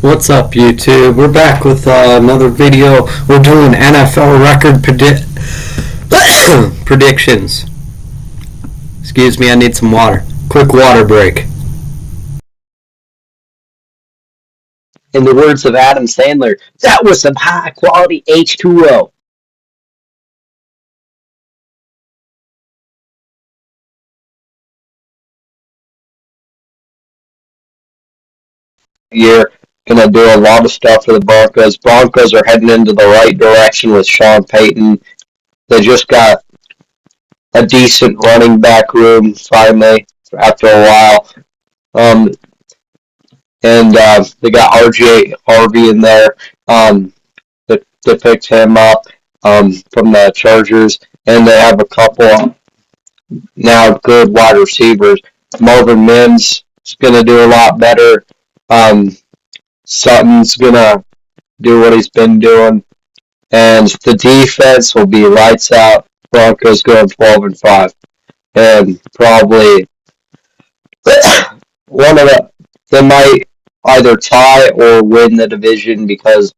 What's up, YouTube? We're back with another video. We're doing NFL record predictions. Excuse me, I need some water. Quick water break. In the words of Adam Sandler, that was some high quality H2O. Year gonna do a lot of stuff for the Broncos. Broncos are heading into the right direction with Sean Payton. They just got a decent running back room finally after a while. And they got RJ Harvey in there. They picked him up from the Chargers, and they have a couple now good wide receivers. Marvin Mims is going to do a lot better. Sutton's going to do what he's been doing. And the defense will be lights out. Broncos going 12-5. And probably they might either tie or win the division because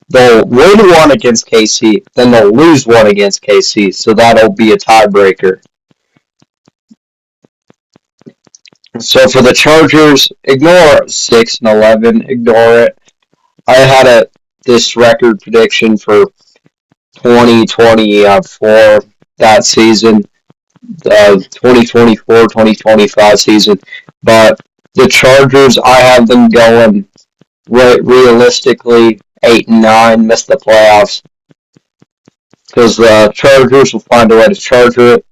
they'll win one against KC, then they'll lose one against KC, so that'll be a tiebreaker. So for the Chargers, ignore 6-11, ignore it. I had this record prediction for 2024 that season, the 2024-2025 season, but the Chargers, I have them going realistically 8-9, miss the playoffs. Because the Chargers will find a way to charger it.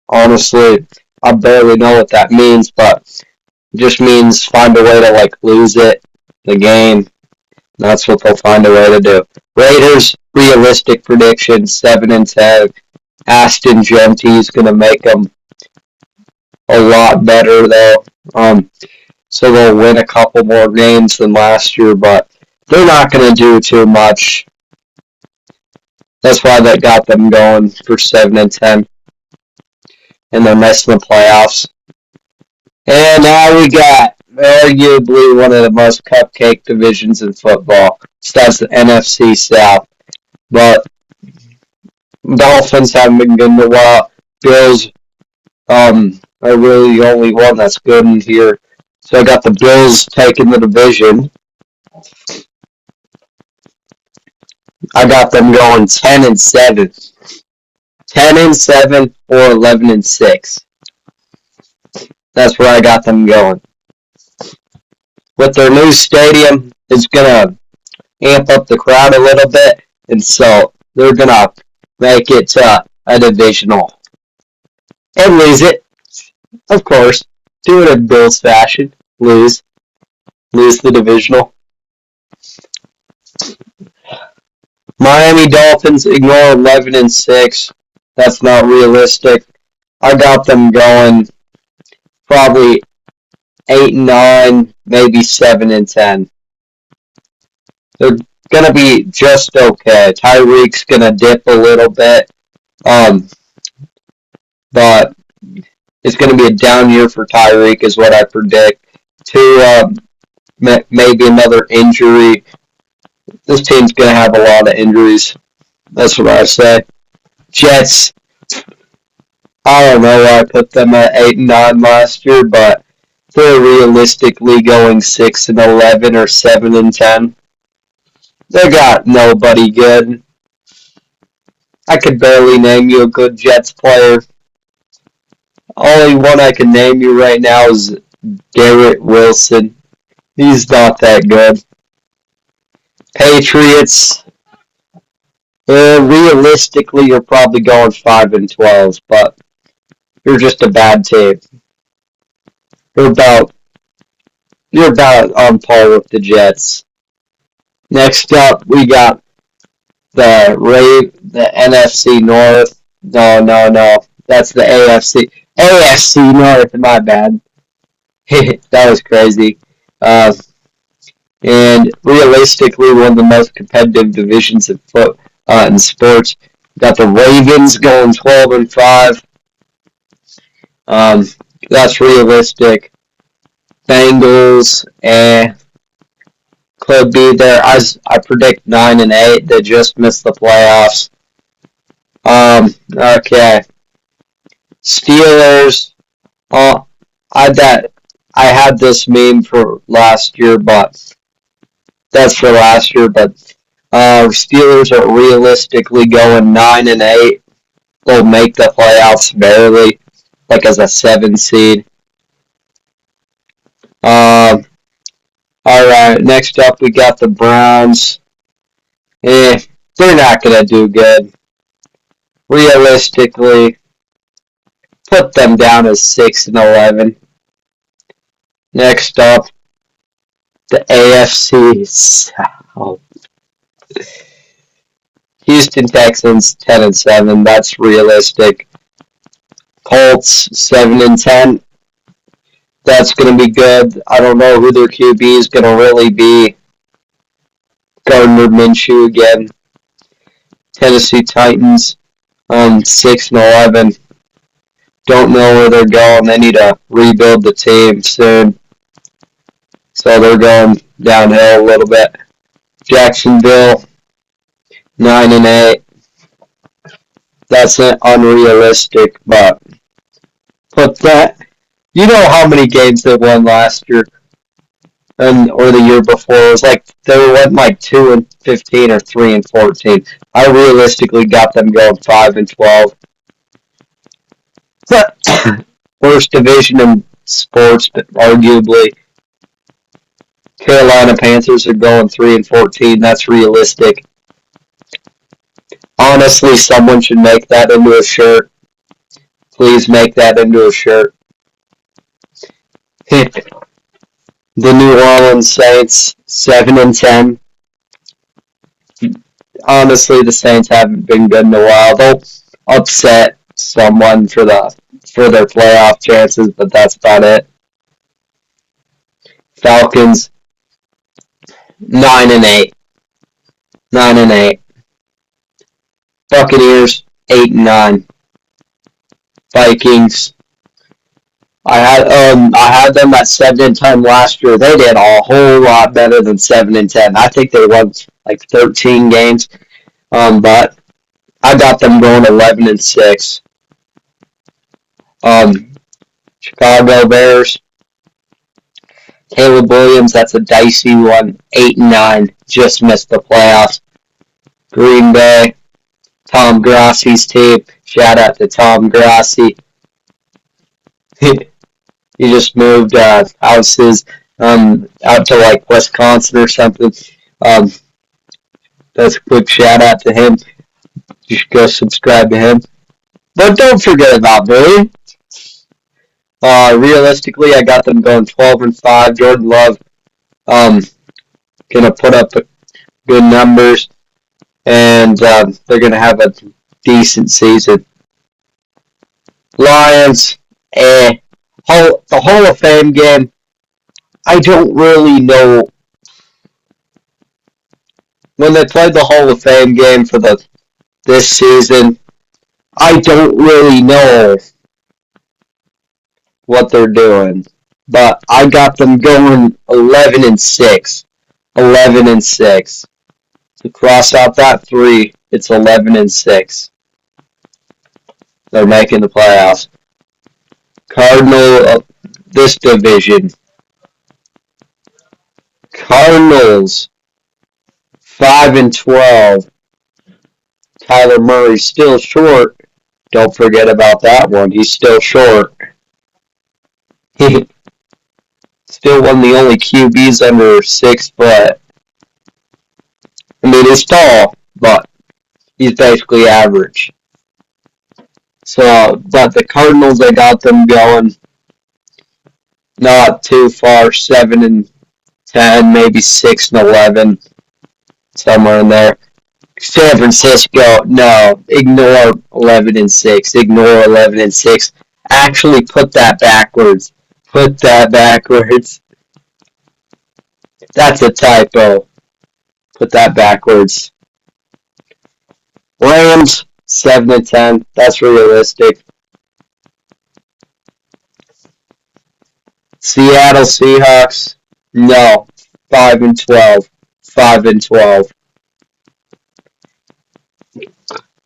Honestly, I barely know what that means, but it just means find a way to lose it, the game. That's what they'll find a way to do. Raiders, realistic prediction, 7-10. Ashton Jeanty is going to make them a lot better, though. So they'll win a couple more games than last year, but they're not going to do too much. That's why that got them going for 7-10. And they're missing the playoffs. And now we got arguably one of the most cupcake divisions in football. So that's the NFC South. But Dolphins haven't been good in a while. Bills are really the only one that's good in here. So I got the Bills taking the division. I got them going 10-7. 10-7 or 11-6. That's where I got them going. With their new stadium, it's gonna amp up the crowd a little bit, and so they're gonna make it to a divisional and lose it. Of course, do it in Bills fashion. Lose the divisional. Miami Dolphins ignore 11-6. That's not realistic. I got them going probably 8-9, maybe 7-10. They're gonna be just okay. Tyreek's gonna dip a little bit, but it's gonna be a down year for Tyreek, is what I predict. Maybe another injury. This team's going to have a lot of injuries. That's what I say. Jets, I don't know why I put them at 8-9 last year, but they're realistically going 6-11 or 7-10. They got nobody good. I could barely name you a good Jets player. Only one I can name you right now is Garrett Wilson. He's not that good. Patriots, realistically, you're probably going 5-12, but you're just a bad team. You're about on par with the Jets. Next up, we got the NFC North. No, that's the AFC. AFC North, my bad. That was crazy. And realistically, one of the most competitive divisions in sports. Got the Ravens going 12-5. That's realistic. Bengals, could be there. I predict 9 and 8. They just missed the playoffs. Okay. Steelers. I had this meme for last year, but that's for last year. But Steelers are realistically going 9 and 8. They'll make the playoffs barely, like as a 7 seed. All right. Next up, we got the Browns. They're not gonna do good. Realistically, put them down as 6 and 11. Next up, the AFC South. Houston Texans 10 and 7. That's realistic. Colts 7 and 10. That's going to be good. I don't know who their QB is going to really be. Gardner Minshew again. Tennessee Titans 6 and 11. Don't know where they're going. They need to rebuild the team soon. So they're going downhill a little bit. Jacksonville 9 and 8. That's unrealistic, but put that. You know how many games they won last year, or the year before? It was like they went like 2 and 15 or 3 and 14. I realistically got them going 5 and 12. Worst division in sports, but arguably. Carolina Panthers are going 3 and 14. That's realistic. Honestly, someone should make that into a shirt. Please make that into a shirt. The New Orleans Saints 7 and 10. Honestly, the Saints haven't been good in a while. They'll upset someone for their playoff chances, but that's about it. Falcons 9 and 8. 9 and 8. Buccaneers 8 and 9. Vikings. I had them at 7 and 10 last year. They did a whole lot better than 7 and 10. I think they won like 13 games. But I got them going 11 and 6. Chicago Bears. Caleb Williams, that's a dicey one. 8 and 9. Just missed the playoffs. Green Bay. Tom Grassi's team. Shout out to Tom Grassi. He just moved houses out to like Wisconsin or something. That's a quick shout out to him. You should go subscribe to him. But don't forget about me. Realistically, I got them going 12 and 5. Jordan Love gonna put up good numbers, and they're gonna have a decent season. Lions, the Hall of Fame game, I don't really know. When they played the Hall of Fame game for this season, I don't really know what they're doing. But I got them going 11 and 6. 11 and 6. To cross out that 3, it's 11 and 6. They're making the playoffs. This division. Cardinals 5 and 12. Kyler Murray's still short. Don't forget about that one. He's still short. He still one of the only QBs under 6 foot. I mean, he's tall, but he's basically average. So, but the Cardinals, I got them going not too far, 7 and 10, maybe 6 and 11, somewhere in there. San Francisco, no, ignore 11 and 6, ignore 11 and 6. Actually, put that backwards. Put that backwards. That's a typo. Put that backwards. Rams 7 and 10. That's realistic. Seattle Seahawks, no, 5 and 12. 5-12.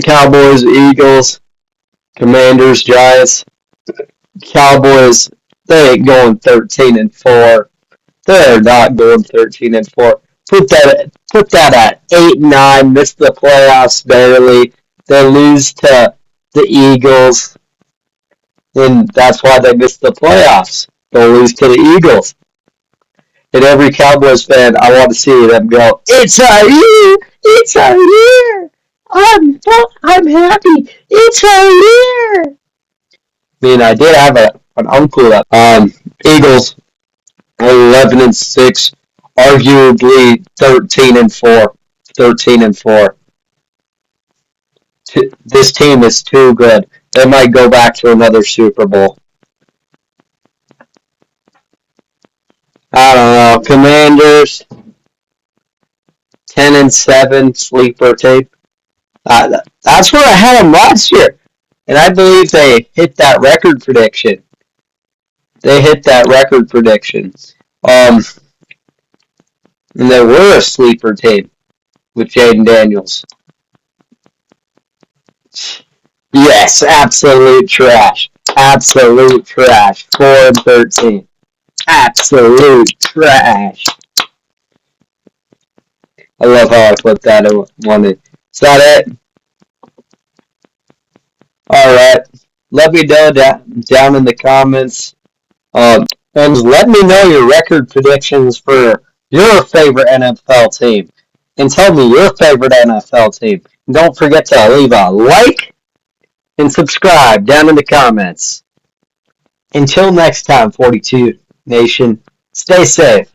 Cowboys, Eagles, Commanders, Giants. Cowboys, they ain't going 13-4. They're not going 13-4. Put that at 8-9. Missed the playoffs barely. They lose to the Eagles, and that's why they missed the playoffs. They'll lose to the Eagles. And every Cowboys fan, I want to see them go, "It's our year! It's our year! I'm happy! It's our year!" I mean, I did have an uncle that Eagles 11-6, arguably 13-4. 13-4. This team is too good. They might go back to another Super Bowl. I don't know. Commanders 10-7 sleeper tape. That's where I had them last year, and I believe they hit that record prediction. They hit that record prediction. And they were a sleeper team with Jaden Daniels. Yes, absolute trash. Absolute trash. 4-13. Absolute trash. I love how I put that one in. Is that it? Alright. Let me know down in the comments. And let me know your record predictions for your favorite NFL team. And tell me your favorite NFL team. And don't forget to leave a like and subscribe down in the comments. Until next time, 42 Nation, stay safe.